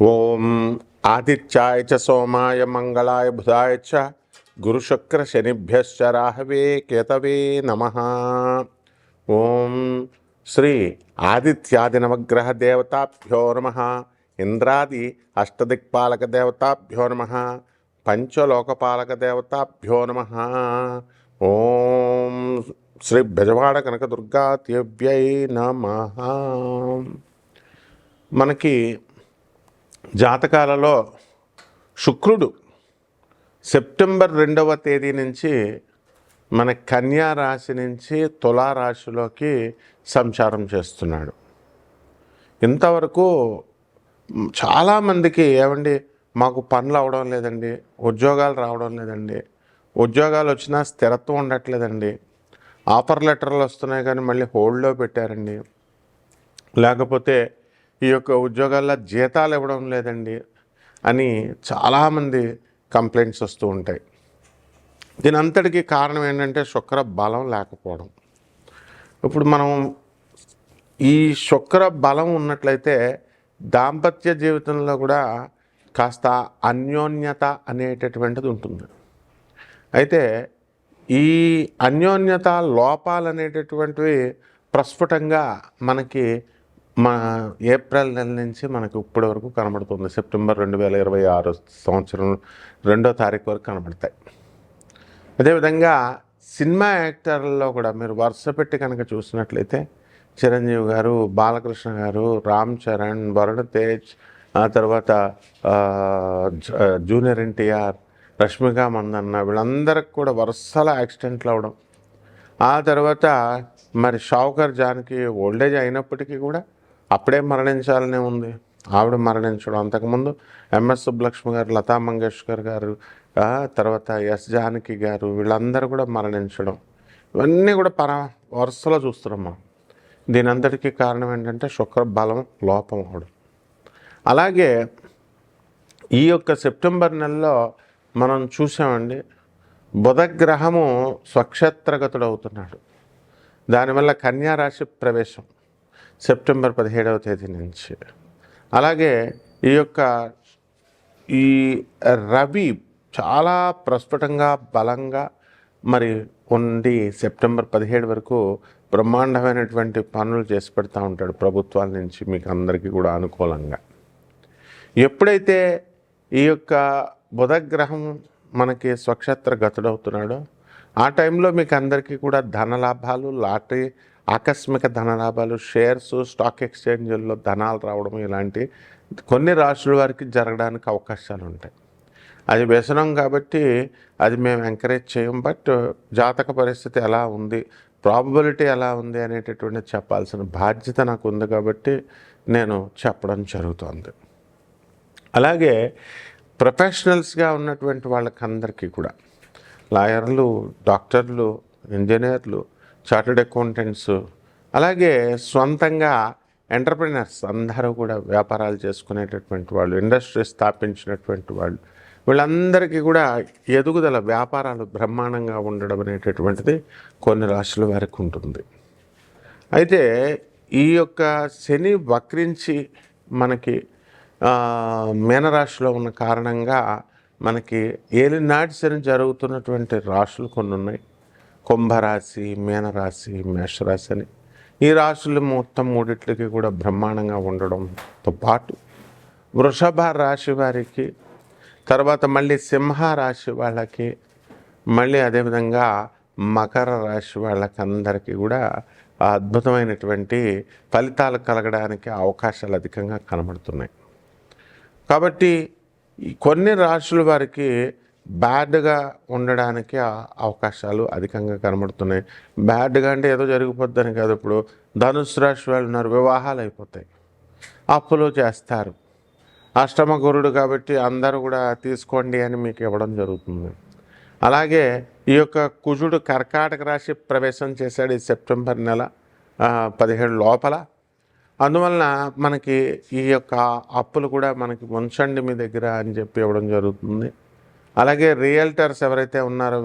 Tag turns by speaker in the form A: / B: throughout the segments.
A: ఓం ఆదిత్యాయ చ సోమాయ మంగళాయ బుధాయ చ గురుశుక్ర శనిభ్యశ్చ రాహవే కేతవే నమః. ఓం శ్రీ ఆదిత్యాది నవగ్రహ దేవతాభ్యో నమః. ఇంద్రాది అష్టదిక్పాలక దేవతాభ్యో నమః. పంచలోకపాలక దేవతాభ్యో నమః. ఓం శ్రీ బెజవాడ కనకదుర్గాదేవ్యై నమః. మనకి జాతకాలలో శుక్రుడు సెప్టెంబర్ 2వ తేదీ నుంచి మన కన్యా రాశి నుంచి తులారాశిలోకి సంచారం చేస్తున్నాడు. ఇంతవరకు చాలామందికి ఏమండి మాకు పనులు అవడం లేదండి, ఉద్యోగాలు రావడం లేదండి, ఉద్యోగాలు వచ్చినా స్థిరత్వం ఉండట్లేదండి, ఆఫర్ లెటర్లు వస్తున్నాయి కానీ మళ్ళీ హోల్డ్లో పెట్టారండి, లేకపోతే ఈ యొక్క ఉద్యోగాల్లో జీతాలు ఇవ్వడం లేదండి అని చాలామంది కంప్లైంట్స్ వస్తూ ఉంటాయి. దీని అంతటికీ కారణం ఏంటంటే శుక్ర బలం లేకపోవడం. ఇప్పుడు మనం ఈ శుక్ర బలం ఉన్నట్లయితే దాంపత్య జీవితంలో కూడా కాస్త అన్యోన్యత అనేటటువంటిది ఉంటుంది. అయితే ఈ అన్యోన్యత లోపాలు అనేటటువంటివి ప్రస్ఫుటంగా మనకి ఏప్రిల్ నెల నుంచి మనకు ఇప్పటి వరకు కనబడుతుంది. సెప్టెంబర్ 2026 సంవత్సరం 2వ తారీఖు వరకు కనబడతాయి. అదేవిధంగా సినిమా యాక్టర్లలో కూడా మీరు వరుస పెట్టి కనుక చూసినట్లయితే చిరంజీవి గారు, బాలకృష్ణ గారు, రామ్ చరణ్, వరుణ్ తేజ్, ఆ తర్వాత జూనియర్ ఎన్టీఆర్, రష్మిక మందన్న, వీళ్ళందరికి కూడా వరుసల యాక్సిడెంట్లు అవడం, ఆ తర్వాత మరి షావుకర్ జానకి ఓల్డేజ్ అయినప్పటికీ కూడా అప్పుడే మరణించాలనే ఉంది, ఆవిడ మరణించడం. అంతకుముందు ఎంఎస్ సుబ్బలక్ష్మి గారు, లతా మంగేష్కర్ గారు, తర్వాత ఎస్ జానకి గారు, వీళ్ళందరూ కూడా మరణించడం, ఇవన్నీ కూడా వరుసలో చూస్తున్నాం మనం. దీని అంతటికీ కారణం ఏంటంటే శుక్ర బలం లోపం అవడం. అలాగే ఈ యొక్క సెప్టెంబర్ నెలలో మనం చూసామండి, బుధగ్రహము స్వక్షేత్రగతుడు అవుతున్నాడు. దానివల్ల కన్యా రాశి ప్రవేశం సెప్టెంబర్ 17వ తేదీ నుంచి. అలాగే ఈ రవి చాలా ప్రస్ఫుటంగా బలంగా మరి ఉండి సెప్టెంబర్ 17 వరకు బ్రహ్మాండమైనటువంటి పనులు చేసి పెడతా ఉంటాడు ప్రభుత్వాల నుంచి మీకు అందరికీ కూడా అనుకూలంగా. ఎప్పుడైతే ఈ యొక్క బుధగ్రహం మనకి స్వక్షేత్ర గతుడవుతున్నాడో ఆ టైంలో మీకు అందరికీ కూడా ధనలాభాలు, లాటరీ, ఆకస్మిక ధనలాభాలు, షేర్స్, స్టాక్ ఎక్స్చేంజ్ల్లో ధనాలు రావడం, ఇలాంటి కొన్ని రాశుల వారికి జరగడానికి అవకాశాలు ఉంటాయి. అది వ్యసనం కాబట్టి అది మేము ఎంకరేజ్ చేయం. బట్ జాతక పరిస్థితి ఎలా ఉంది, ప్రాబబిలిటీ ఎలా ఉంది అనేటటువంటి చెప్పాల్సిన బాధ్యత నాకు ఉంది కాబట్టి నేను చెప్పడం జరుగుతుంది. అలాగే ప్రొఫెషనల్స్గా ఉన్నటువంటి వాళ్ళకందరికీ కూడా లాయర్లు, డాక్టర్లు, ఇంజనీర్లు, చార్టెడ్ అకౌంటెంట్స్, అలాగే సొంతంగా ఎంటర్ప్రినర్స్ అందరూ కూడా వ్యాపారాలు చేసుకునేటటువంటి వాళ్ళు, ఇండస్ట్రీ స్థాపించినటువంటి వాళ్ళు, వీళ్ళందరికీ కూడా ఎదుగుదల, వ్యాపారాలు బ్రహ్మాండంగా ఉండడం అనేటటువంటిది కొన్ని రాశుల వారికి ఉంటుంది. అయితే ఈ యొక్క శని వక్రించి మనకి మీనరాశిలో ఉన్న కారణంగా మనకి ఏలినాటి శని జరుగుతున్నటువంటి రాశులు కొన్ని ఉన్నాయి. కుంభరాశి, మీనరాశి, మేషరాశి అని ఈ రాశులు మొత్తం మూడిట్లకి కూడా బ్రహ్మాండంగా ఉండడంతో పాటు వృషభ రాశి వారికి, తర్వాత మళ్ళీ సింహ రాశి వాళ్ళకి, మళ్ళీ అదేవిధంగా మకర రాశి వాళ్ళకందరికీ కూడా అద్భుతమైనటువంటి ఫలితాలు కలగడానికి అవకాశాలు అధికంగా కనబడుతున్నాయి. కాబట్టి కొన్ని రాశుల వారికి బ్యాడ్గా ఉండడానికి అవకాశాలు అధికంగా కనబడుతున్నాయి. బ్యాడ్గా అంటే ఏదో జరిగిపోద్దని కాదు. ఇప్పుడు ధనుసు రాశి వాళ్ళు ఉన్నారు, వివాహాలు అయిపోతాయి, అప్పులు చేస్తారు, అష్టమ గురుడు కాబట్టి అందరూ కూడా తీసుకోండి అని మీకు ఇవ్వడం జరుగుతుంది. అలాగే ఈ యొక్క కుజుడు కర్కాటక రాశి ప్రవేశం చేశాడు ఈ సెప్టెంబర్ నెల 17 లోపల. అందువలన మనకి ఈ యొక్క అప్పులు కూడా మనకి ఉంచండి మీ దగ్గర అని చెప్పి ఇవ్వడం జరుగుతుంది. అలాగే రియల్టర్స్ ఎవరైతే ఉన్నారో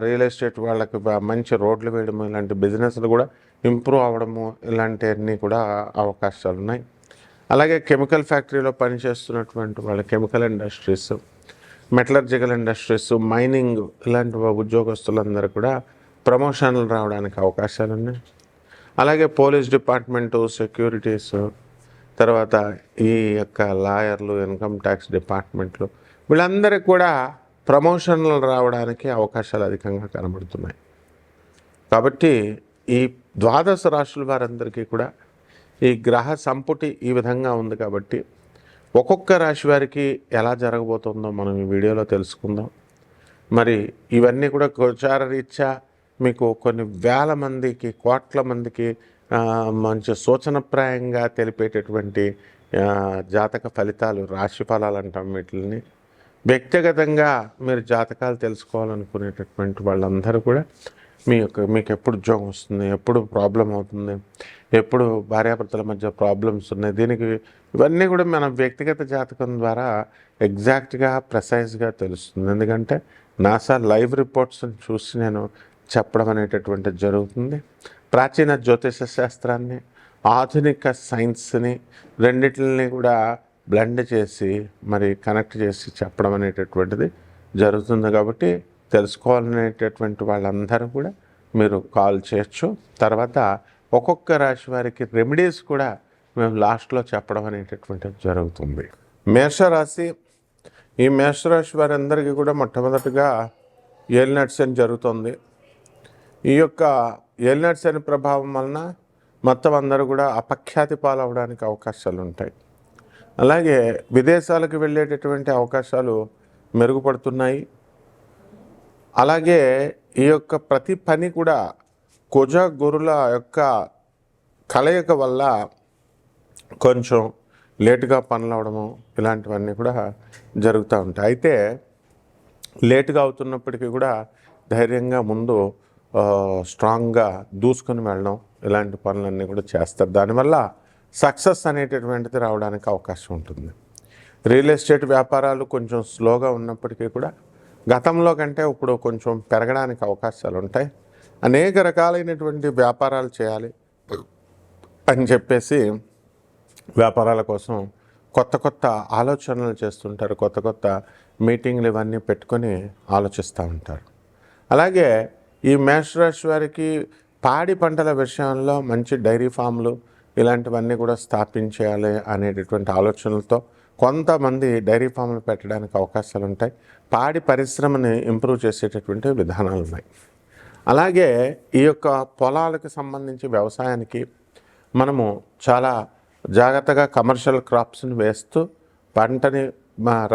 A: రియల్ ఎస్టేట్ వాళ్ళకి మంచి రోడ్లు వేయడము, ఇలాంటి బిజినెస్లు కూడా ఇంప్రూవ్ అవ్వడము, ఇలాంటివన్నీ కూడా అవకాశాలు ఉన్నాయి. అలాగే కెమికల్ ఫ్యాక్టరీలో పనిచేస్తున్నటువంటి వాళ్ళ chemical industries, metallurgical industries, mining ఇలాంటి ఉద్యోగస్తులందరూ కూడా ప్రమోషన్లు రావడానికి అవకాశాలు ఉన్నాయి. అలాగే పోలీస్ డిపార్ట్మెంటు, సెక్యూరిటీస్, తర్వాత ఈ యొక్క లాయర్లు, ఇన్కమ్ ట్యాక్స్ డిపార్ట్మెంట్లు వీళ్ళందరికీ కూడా ప్రమోషన్లు రావడానికి అవకాశాలు అధికంగా కనబడుతున్నాయి. కాబట్టి ఈ ద్వాదశ రాశుల వారందరికీ కూడా ఈ గ్రహ సంపుటి ఈ విధంగా ఉంది. కాబట్టి ఒక్కొక్క రాశి వారికి ఎలా జరగబోతుందో మనం ఈ వీడియోలో తెలుసుకుందాం. మరి ఇవన్నీ కూడా గోచార రీత్యా మీకు కొన్ని వేల మందికి, కోట్ల మందికి మంచి సూచనప్రాయంగా తెలిపేటటువంటి జాతక ఫలితాలు, రాశి ఫలాలు అంటాం వీటిని. వ్యక్తిగతంగా మీరు జాతకాలు తెలుసుకోవాలనుకునేటటువంటి వాళ్ళందరూ కూడా మీకు ఎప్పుడు ఉద్యోగం వస్తుంది, ఎప్పుడు ప్రాబ్లం అవుతుంది, ఎప్పుడు భార్యాభర్తల మధ్య ప్రాబ్లమ్స్ ఉన్నాయి, దీనికి ఇవన్నీ కూడా మన వ్యక్తిగత జాతకం ద్వారా ఎగ్జాక్ట్గా ప్రెసైజ్గా తెలుస్తుంది. ఎందుకంటే నాసా లైవ్ రిపోర్ట్స్ని చూసి నేను చెప్పడం అనేటటువంటిది జరుగుతుంది. ప్రాచీన జ్యోతిష శాస్త్రాన్ని, ఆధునిక సైన్స్ని రెండిటిని కూడా బ్లెండ్ చేసి మరి కనెక్ట్ చేసి చెప్పడం అనేటటువంటిది జరుగుతుంది. కాబట్టి తెలుసుకోవాలనేటటువంటి వాళ్ళందరూ కూడా మీరు కాల్ చేయొచ్చు. తర్వాత ఒక్కొక్క రాశి వారికి రెమెడీస్ కూడా మేము లాస్ట్లో చెప్పడం అనేటటువంటిది జరుగుతుంది. మేషరాశి, ఈ మేషరాశి వారందరికీ కూడా మొట్టమొదటిగా ఏలినాటి శని జరుగుతుంది. ఈ యొక్క ఏలినాటి శని ప్రభావం వలన మొత్తం అందరూ కూడా అపఖ్యాతి పాలవడానికి అవకాశాలు ఉంటాయి. అలాగే విదేశాలకు వెళ్ళేటటువంటి అవకాశాలు మెరుగుపడుతున్నాయి. అలాగే ఈ యొక్క ప్రతి పని కూడా కుజ గురుల యొక్క కలయిక వల్ల కొంచెం లేటుగా పనులు అవడము ఇలాంటివన్నీ కూడా జరుగుతూ ఉంటాయి. అయితే లేటుగా అవుతున్నప్పటికీ కూడా ధైర్యంగా ముందు స్ట్రాంగ్గా దూసుకొని వెళ్ళడం ఇలాంటి పనులన్నీ కూడా చేస్తారు. దానివల్ల సక్సెస్ అనేటటువంటిది రావడానికి అవకాశం ఉంటుంది. రియల్ ఎస్టేట్ వ్యాపారాలు కొంచెం స్లోగా ఉన్నప్పటికీ కూడా గతంలో కంటే ఇప్పుడు కొంచెం పెరగడానికి అవకాశాలు ఉంటాయి. అనేక రకాలైనటువంటి వ్యాపారాలు చేయాలి అని చెప్పేసి వ్యాపారాల కోసం కొత్త కొత్త ఆలోచనలు చేస్తుంటారు. కొత్త కొత్త మీటింగ్లు ఇవన్నీ పెట్టుకొని ఆలోచిస్తూ ఉంటారు. అలాగే ఈ మేషరాశి వారికి పాడి పంటల విషయంలో మంచి డైరీ ఫామ్లు ఇలాంటివన్నీ కూడా స్థాపించేయాలి అనేటటువంటి ఆలోచనలతో కొంతమంది డైరీ ఫామ్లు పెట్టడానికి అవకాశాలు ఉంటాయి. పాడి పరిశ్రమని ఇంప్రూవ్ చేసేటటువంటి విధానాలు ఉన్నాయి. అలాగే ఈ యొక్క పొలాలకు సంబంధించి వ్యవసాయానికి మనము చాలా జాగ్రత్తగా కమర్షియల్ క్రాప్స్ని వేస్తూ పంటని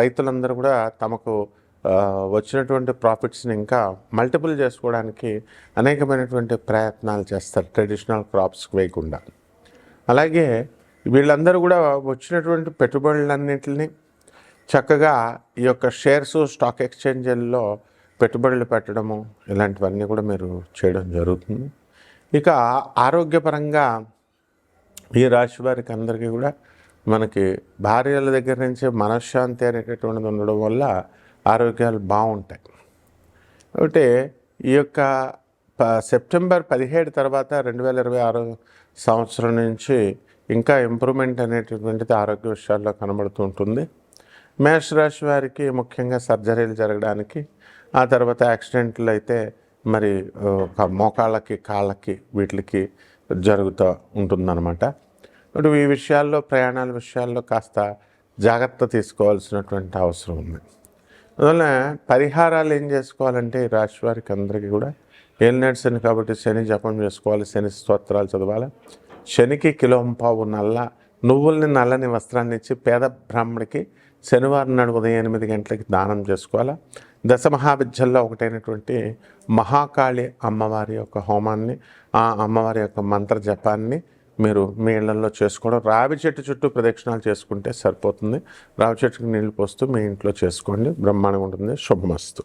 A: రైతులందరూ కూడా తమకు వచ్చినటువంటి ప్రాఫిట్స్ని ఇంకా మల్టిపుల్ చేసుకోవడానికి అనేకమైనటువంటి ప్రయత్నాలు చేస్తారు ట్రెడిషనల్ క్రాప్స్కి వేయకుండా. అలాగే వీళ్ళందరూ కూడా వచ్చినటువంటి పెట్టుబడులన్నింటినీ చక్కగా ఈ యొక్క షేర్స్, స్టాక్ ఎక్స్చేంజ్ల్లో పెట్టుబడులు పెట్టడము ఇలాంటివన్నీ కూడా మీరు చేయడం జరుగుతుంది. ఇక ఆరోగ్యపరంగా ఈ రాశి వారికి అందరికీ కూడా మనకి భార్యల దగ్గర నుంచి మనశ్శాంతి అనేటటువంటిది ఉండడం వల్ల ఆరోగ్యాలు బాగుంటాయి. కాబట్టి ఈ యొక్క సెప్టెంబర్ 17 తర్వాత 2026 సంవత్సరం నుంచి ఇంకా ఇంప్రూవ్మెంట్ అనేటటువంటిది ఆరోగ్య విషయాల్లో కనబడుతూ ఉంటుంది. మేషరాశి వారికి ముఖ్యంగా సర్జరీలు జరగడానికి, ఆ తర్వాత యాక్సిడెంట్లు అయితే మరి మోకాళ్ళకి, కాళ్ళకి వీటికి జరుగుతూ ఉంటుందన్నమాట. ఇప్పుడు ఈ విషయాల్లో, ప్రయాణాల విషయాల్లో కాస్త జాగ్రత్త తీసుకోవాల్సినటువంటి అవసరం ఉంది. అందువల్ల పరిహారాలు ఏం చేసుకోవాలంటే ఈ రాశి వారికి అందరికీ కూడా ఏలినాటి శని కాబట్టి శని జపం చేసుకోవాలి, శని స్తోత్రాలు చదవాలి. శనికి కిలోంపావు నువ్వుల్ని నల్లని వస్త్రాన్ని ఇచ్చి పేద బ్రాహ్మడికి శనివారం నాడు ఉదయం 8 గంటలకి దానం చేసుకోవాలి. దశమహావిద్యల్లో ఒకటైనటువంటి మహాకాళి అమ్మవారి యొక్క హోమాన్ని, ఆ అమ్మవారి యొక్క మంత్ర జపాన్ని మీరు మీ ఇళ్లలో చేసుకోవడం, రావి చెట్టు చుట్టూ ప్రదక్షిణాలు చేసుకుంటే సరిపోతుంది. రావి చెట్టుకి నీళ్లు పోస్తూ మీ ఇంట్లో చేసుకోండి, బ్రహ్మాండంగా ఉంటుంది. శుభమస్తు.